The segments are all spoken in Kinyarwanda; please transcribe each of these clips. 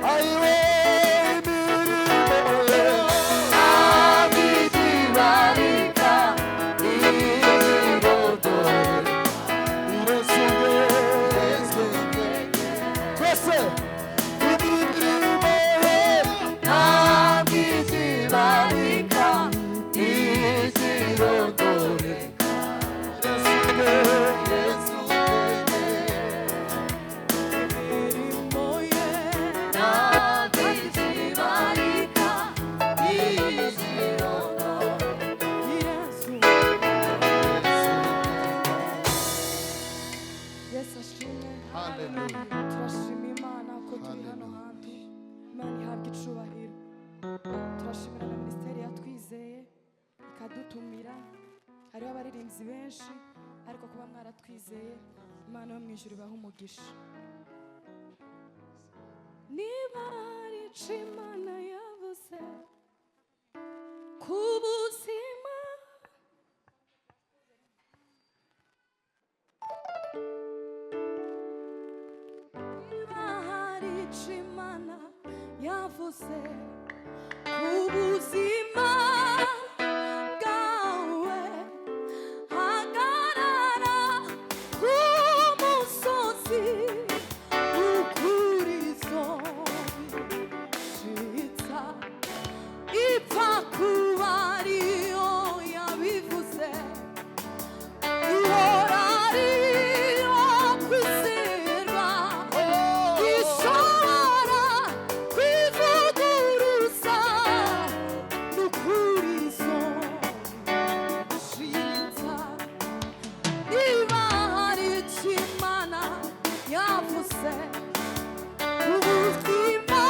Aiwe yavuze imirimo ye ntabwo izibarika izirondoreka. Yesu imirimo ye ntabwo izibarika izirondoreka. Yesu ashimwe. Hallelujah. Turashima Imana ko turi hano hantu. Imana ihabwa icubahiro. Turashimira na minisiteri yatwizeye ikadutumira. Hariho abaririmbyi benshi ariko kuba mwaratwizeye Imana yo mu ijuru ibaha umugisha. Niba hari ico Imana yavuze ku buzima Imana yavuze ubuzima bwawe, hagarara ku musozi ukurizo shitsa ipfa kuba ariyo yabivuze ihora ariyo kwizerwa ishobora kwivuguruza n'ukurizo shitsa niba hari ico Imana yavuze ubuzima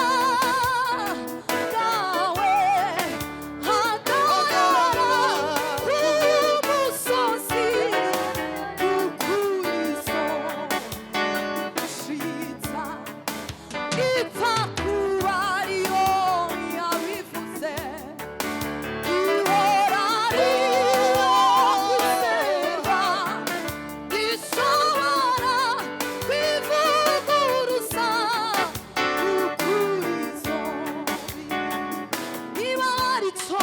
bwawe, hagarara ku musozi ukurizo shitsa ipfa kuba ariyo yabivuze ihora ariyo kwizerwa ishobora kwivuguruza ukurizo niba hari ico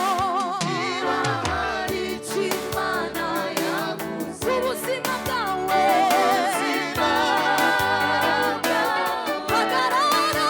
Imana yavuze ubuzima bwawe hagarara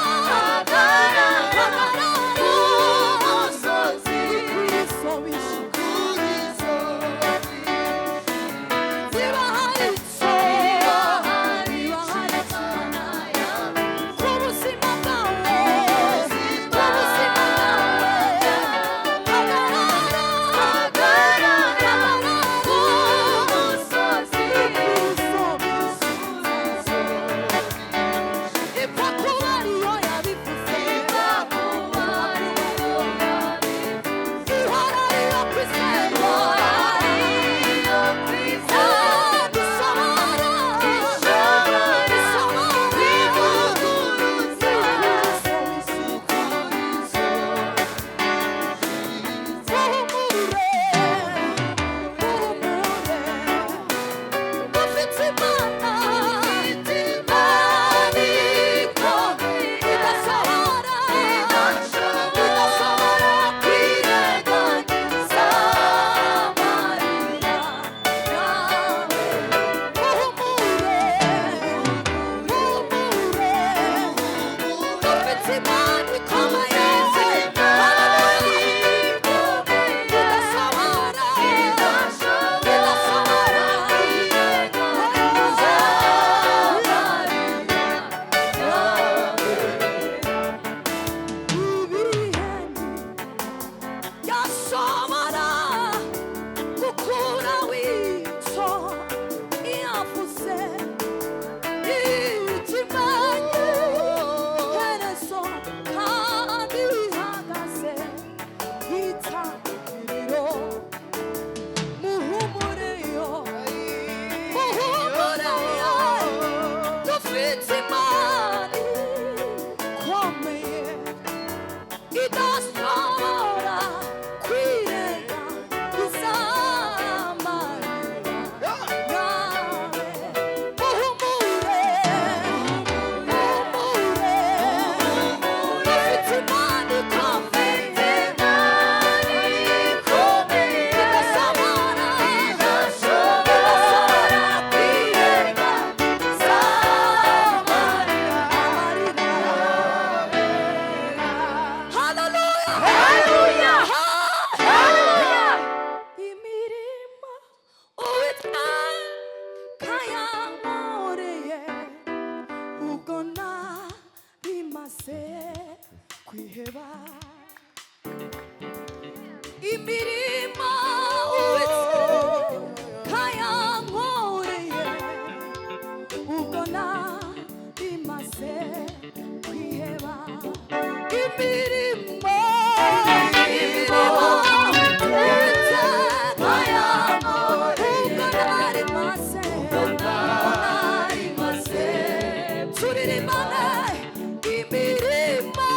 maze kwiheba imirimo uretse kayankoreye ubwo nari maze kwiheba imirimo uretse kayankoreye ubwo nari maze turirimane imirimo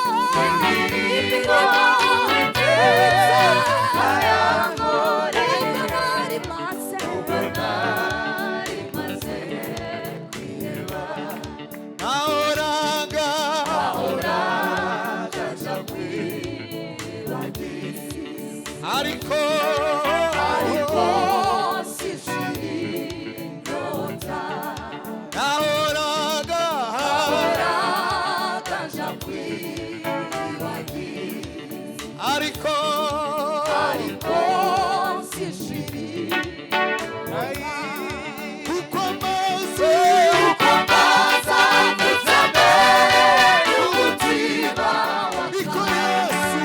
ariko sishirota nahoraga nja kwibagiza ariko sishirota kuko maze kuzamera umutima ariko Yesu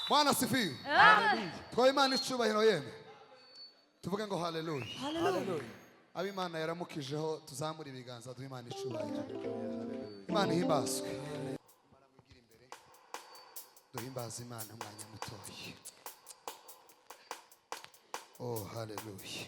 Bwana sifiwe. Kwa imana icubahiro yeme. Tuvuge ngo haleluya. Haleluya. Abimana yaramukijeho tuzamura ibiganza duhe imana icubahiro. Imana ihimbazwe. Duhimbaza Imana umwanya mutoyi. Oh haleluya.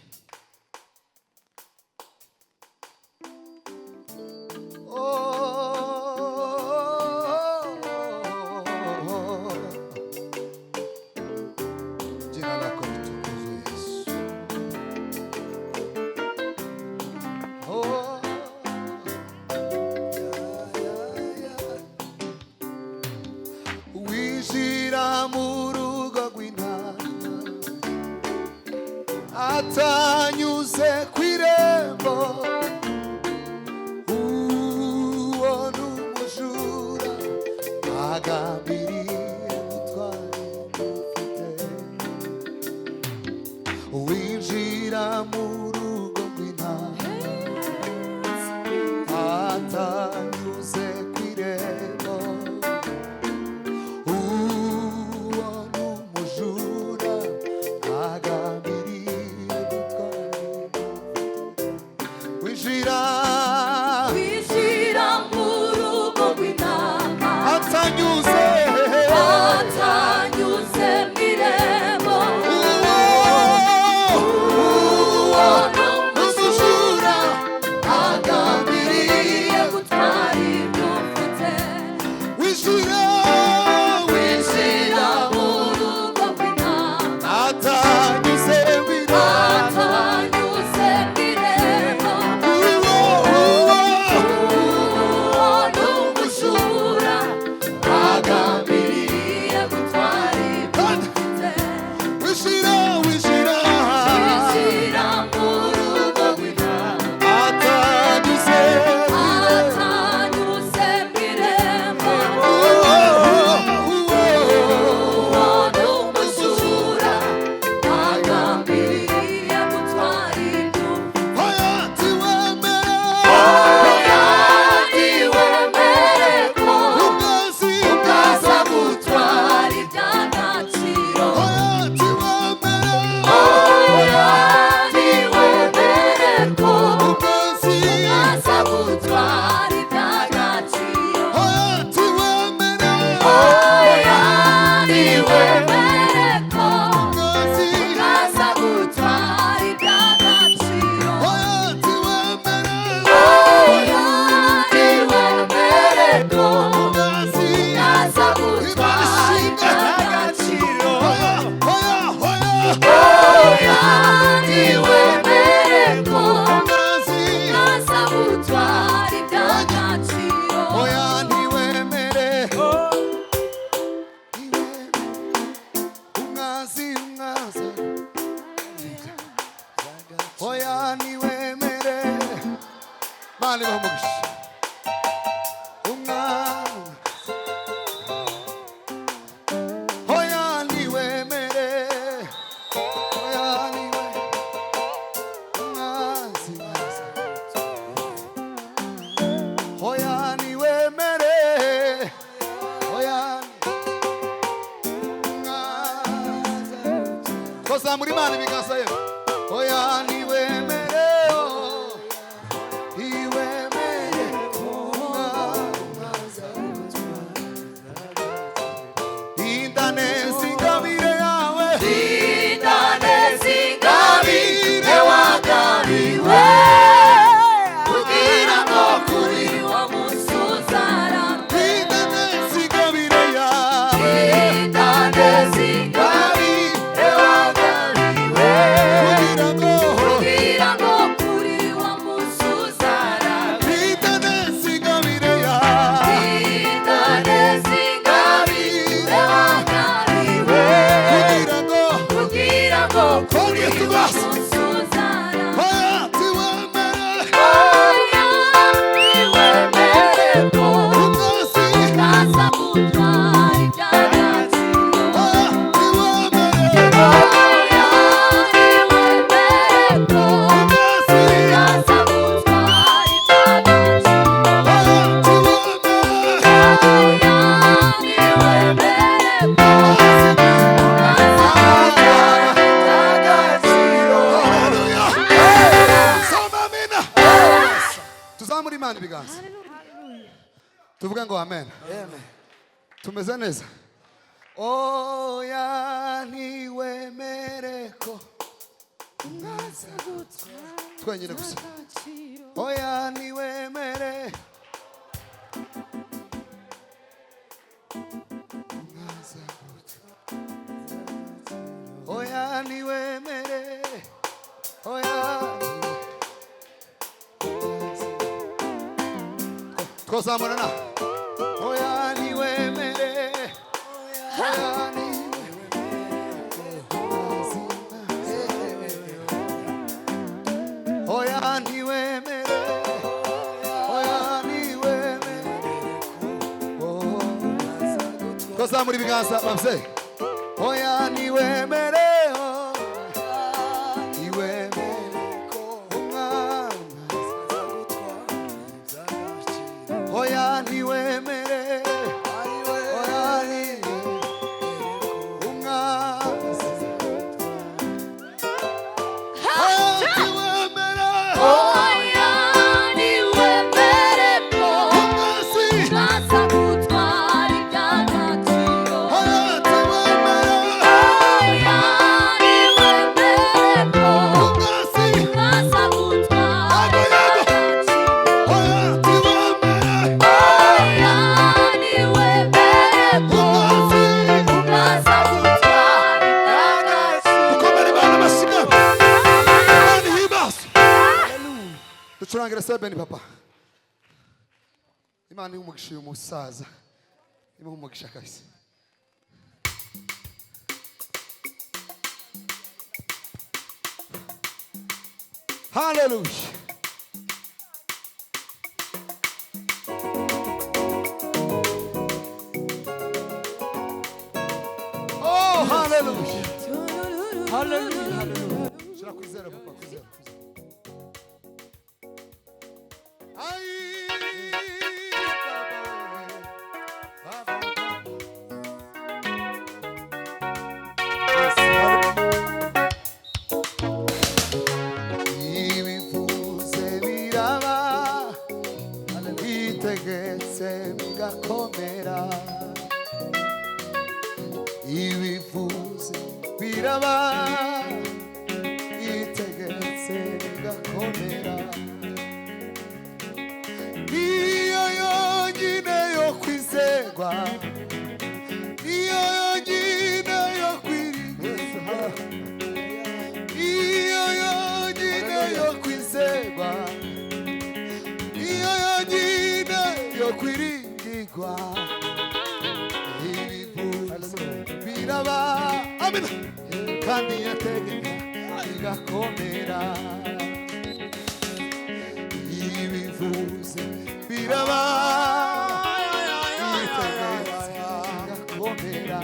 Atanyuze kw'irembo uwo n'umujura agambiriye gutwara ufite winjira mu rugo rw'intama atanyuze kw'irembo uwo n'umujura agambiriye Wijira mu rugo rw'intama atanyuze tuzamura Imana ibiganza ye oya niwemereo tuvuga ngo amen. Tumeze neza oya niwemereko twenyine gusa oya niwemere oya niwemere oya tuzamurana oya niwemere oya oya niwemere oya niwemere tuzamura ibiganza babyeyi oya niwemere oya niwemere oya ni umwanzi oya niwemere ko utaza gutwara iby'agaciro oya niwemere ko utaza gutwara ducurangire sebeni papa Imana y'umugisha uyu musaza imuha umugisha kabisa hallelujah oh hallelujah hallelujah hallelujah shira kwizera papa kwizera ibivuze biraba itegetse bigakomera ibivuze biraba itegetse bigakomera iyo yonyine yo kwizerwa iyo yonyine yo kwiringirwa iyo yonyine yo kwizerwa iyo yonyine yo kwiringirwa ibivuze biraba amen kandi yategeka bigakomera ibivuze biraba bigakomera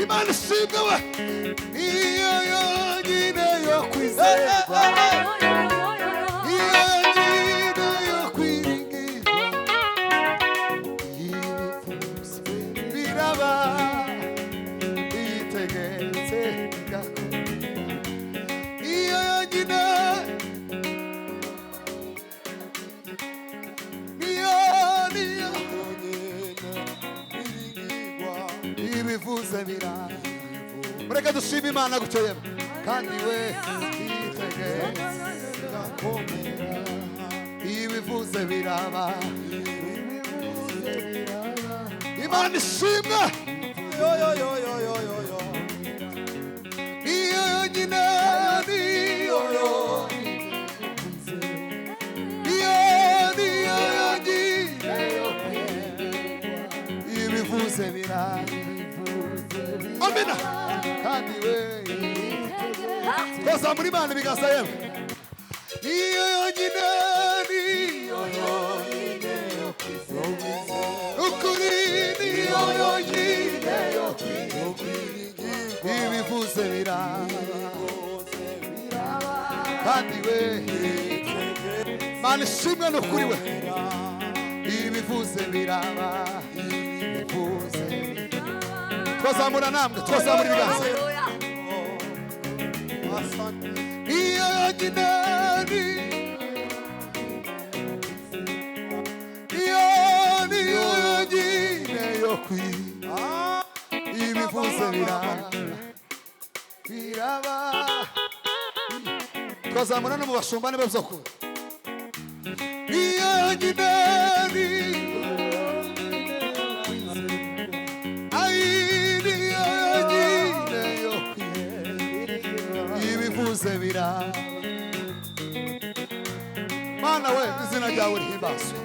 Imana ishimwe we iyo yonyine yo kwizerwa iyo yonyine yo kwiringirwa ibivuze biraba bitegetse bigakomera ibivuze biraba mureke dushime Imana gutyo yemwe kandi we yitegereze gakomera ibivuze biraba Imana ishimwe iyo yonyine niyo yonyine ibivuze biraba amina kandi we twazamura Imana ibiganza yemwe iyo yonyine niyo yonyine ukuri niyo yonyine ibivuze biraba kandi we Mana ishimwe n'ukuri we ibivuze biraba ibivuze twazamura namwe twazamura ibiganza iyo yonyine niyo yonyine yo ibivuze biraba twazamura no mu bashumba nibo byokuru iyo yonyine ibivuze biraba Mana we izina ryawe rihimbazwe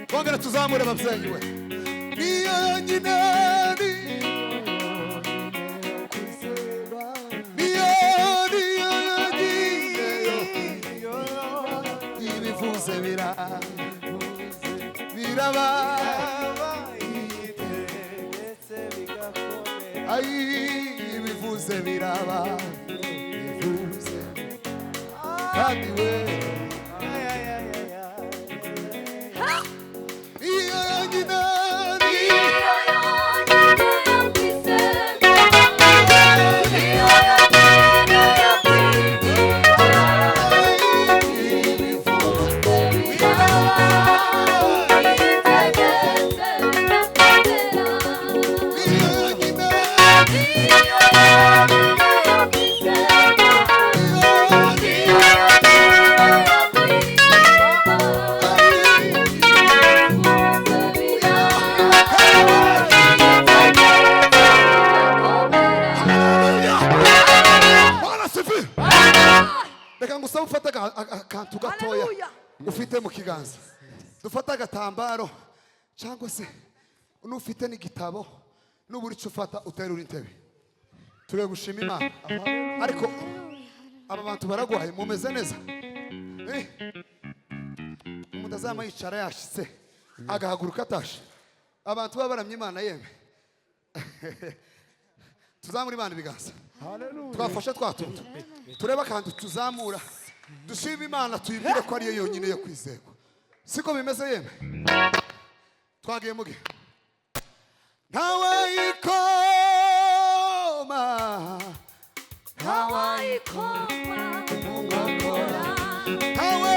twongere tuzamure ababyeyi we niyo yonyine ibivuze biraba ibivuze biraba ibivuze kandi we iyo yonyine akantu gatoya ufite mu kiganza dufata agatambaro cyangwa se n'ufite n'igitabo n'uburi cyo ufata uterura intebe turi gushima Imana ariko aba bantu baragwaye mumeze neza umuntu azama yicara yashitse agahaguruka atashe abantu babaramye Imana yeme tuzamura Imana ibiganza twafashe twatuntu tureba kandi tuzamura dushima Imana tuyibwire ko ariyo yonyine yo kwizerwa siko bimeze yeme twagiye muge ntawayikoma ungokora Hawe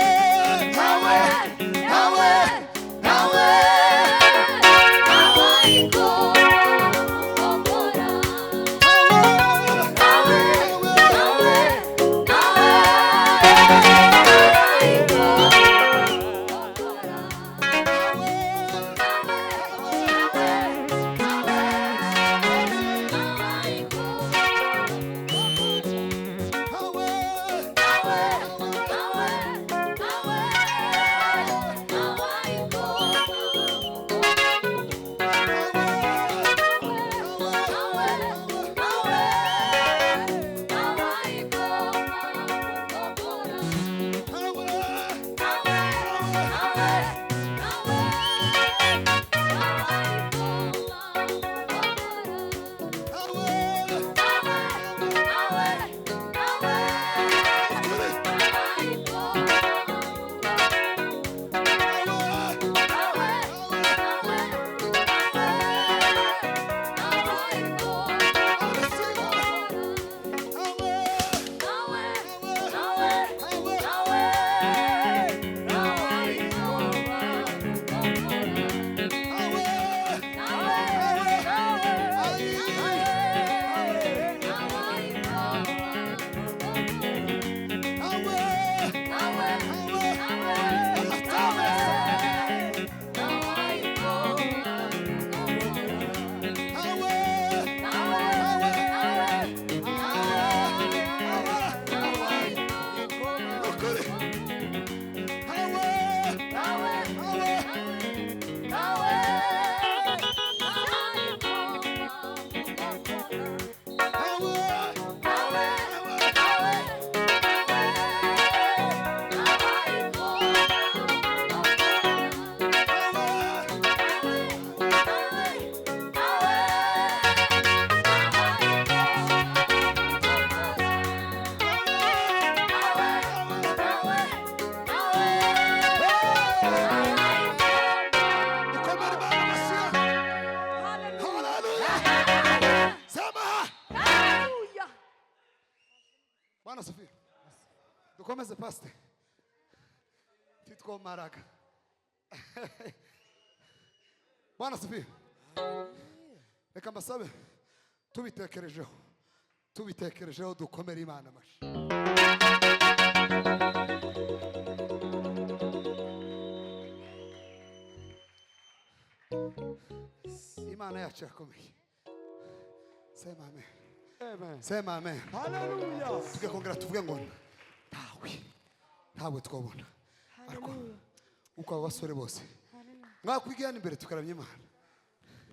dukomeze pastor titwomaraga Bwana sifiwe reka mbasabe tubitekerejeho dukomere Imana amashi Imana yacu yakomeye sema amen Amen. sema amen Hallelujah. tugakongera tuvuge ngo ntawe twabona Haleluya. uko aba basore bose Haleluya. mwakwigana imbere tukaramya Imana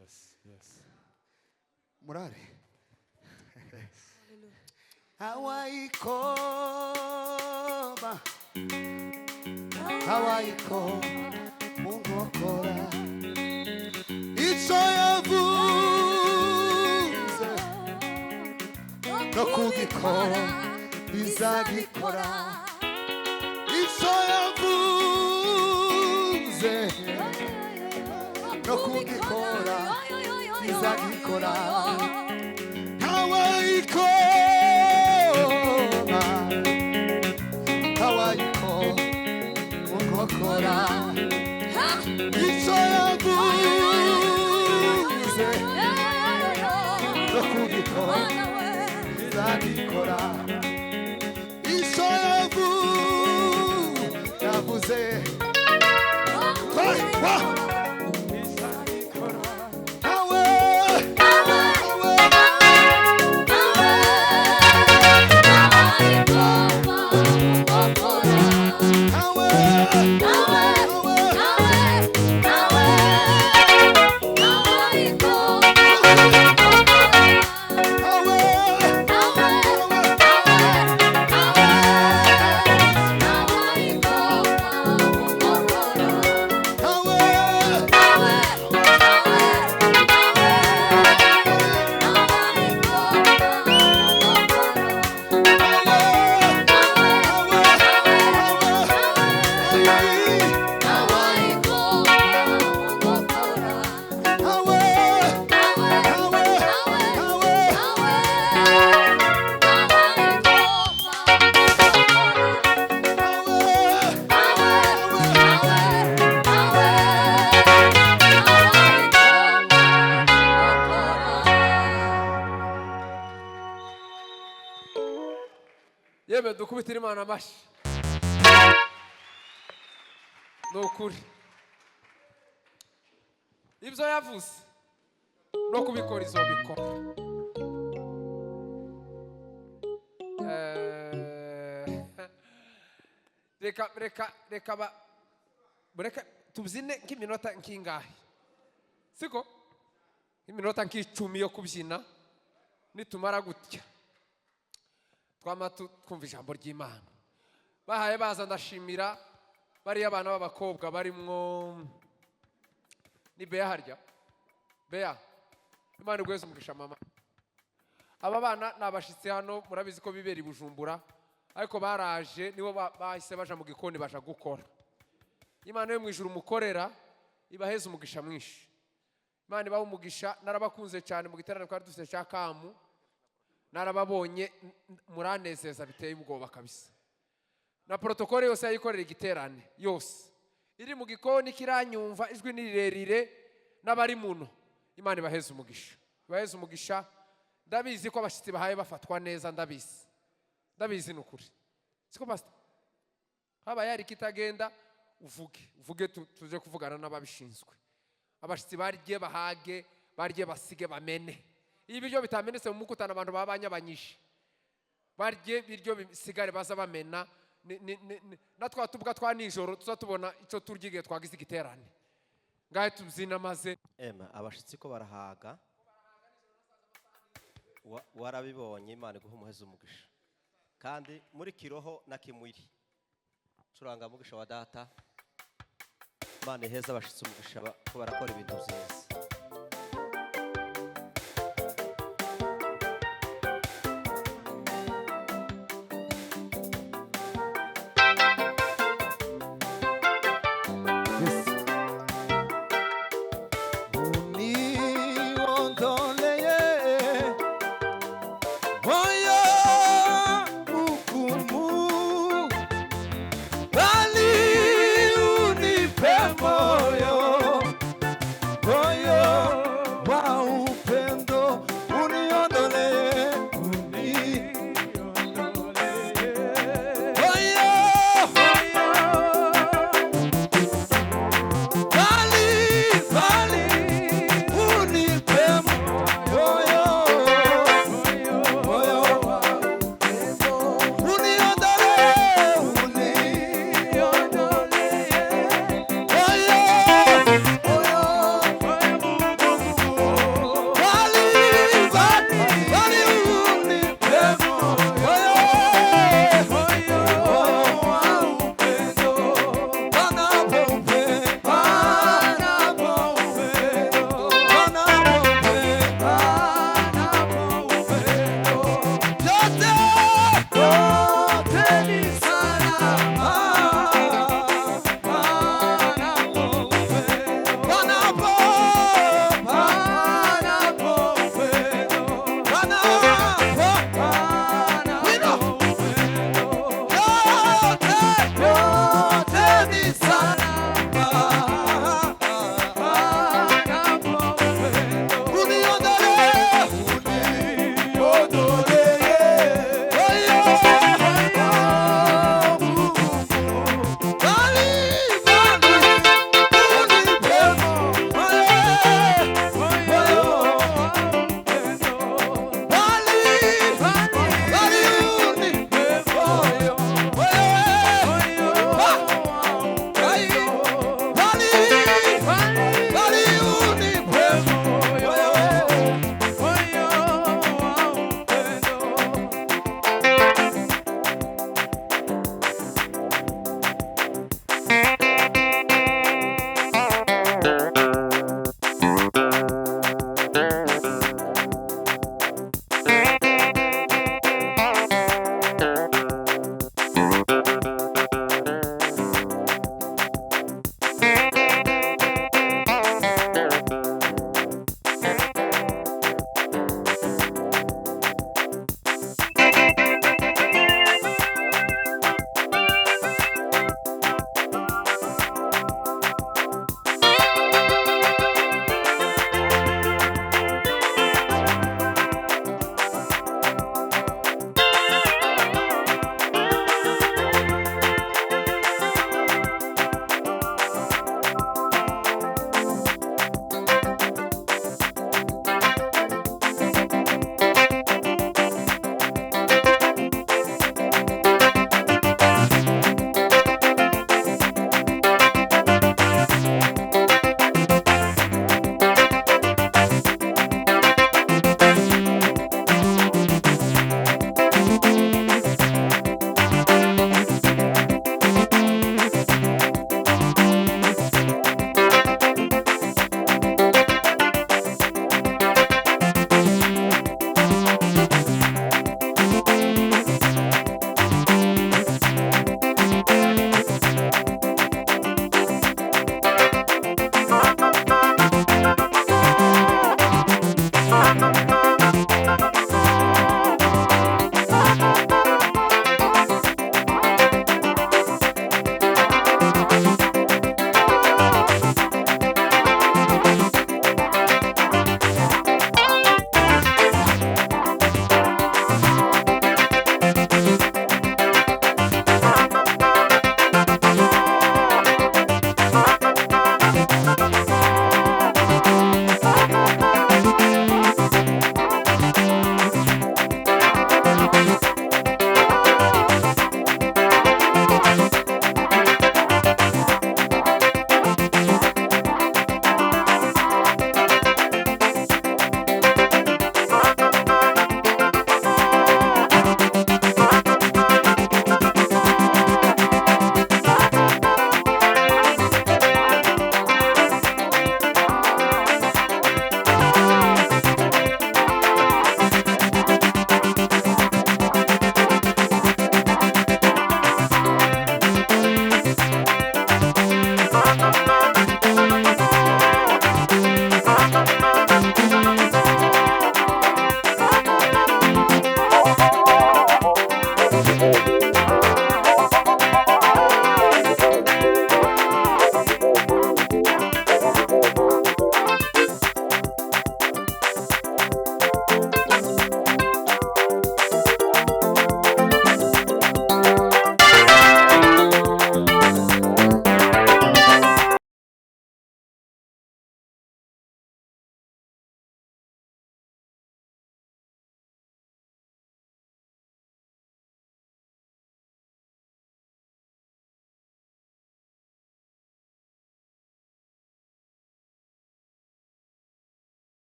Yes, yes. murare hawaikoma mungokora ico yavuze no kugikora izagikora ico yavuze no kugikora izagikora hawaikoma mungokora ico yavuze no kugikora izagikora ico yavuze Yeme dukubitira Imana amashi nukuri ibyo yavuze no kubikora izobikora reka tubyine nk'iminota nk'ingahe siko nk'iminota nk'icumi yo kubyina nitumara gutya twama twumva ijambo ry'Imana bahaye baza ndashimira bariya abana b'abakobwa barimwo ni Bea harya Bea Imana igweze umugisha mama aba bana nabashitse hano murabizi ko bibera i Bujumbura ariko baraje nibo bahise baja mu gikoni baja gukora Imana yo mwijuru mukorera ibaheze umugisha mwinshi Imana ibaho umugisha narabakunze cyane mu giterane twari dufite cya Kamu narababonye muranezeza biteye ubwoba kabisa na protokole yose yayikorera igiterane yose iri mu gikoni kiranyumva ijwi nirirerire n'abari muno Imana ibaheze umugisha ndabizi ko abashitsi bahaye bafatwa neza ndabizi nukuri siko pastor haba yari kitagenda uvuge tuje kuvugana n'ababishinzwe abashitsi barye bahage barye basige bamene ibiryo bitamenetse mu mukutana abantu babanyabanyishe barye biryo bisigare baza bamena natwa tubuka twa nijoro tuzatubona ico turyigiye twagize igiterane ngahe tubyina maze abashitsi ko barahaga warabibonye Imana iguha umuheza umugisha kandi muri Kiroho na Kimwiri curanga umugisha wa data Imana iheza abashitsi umugisha ko barakora ibintu byiza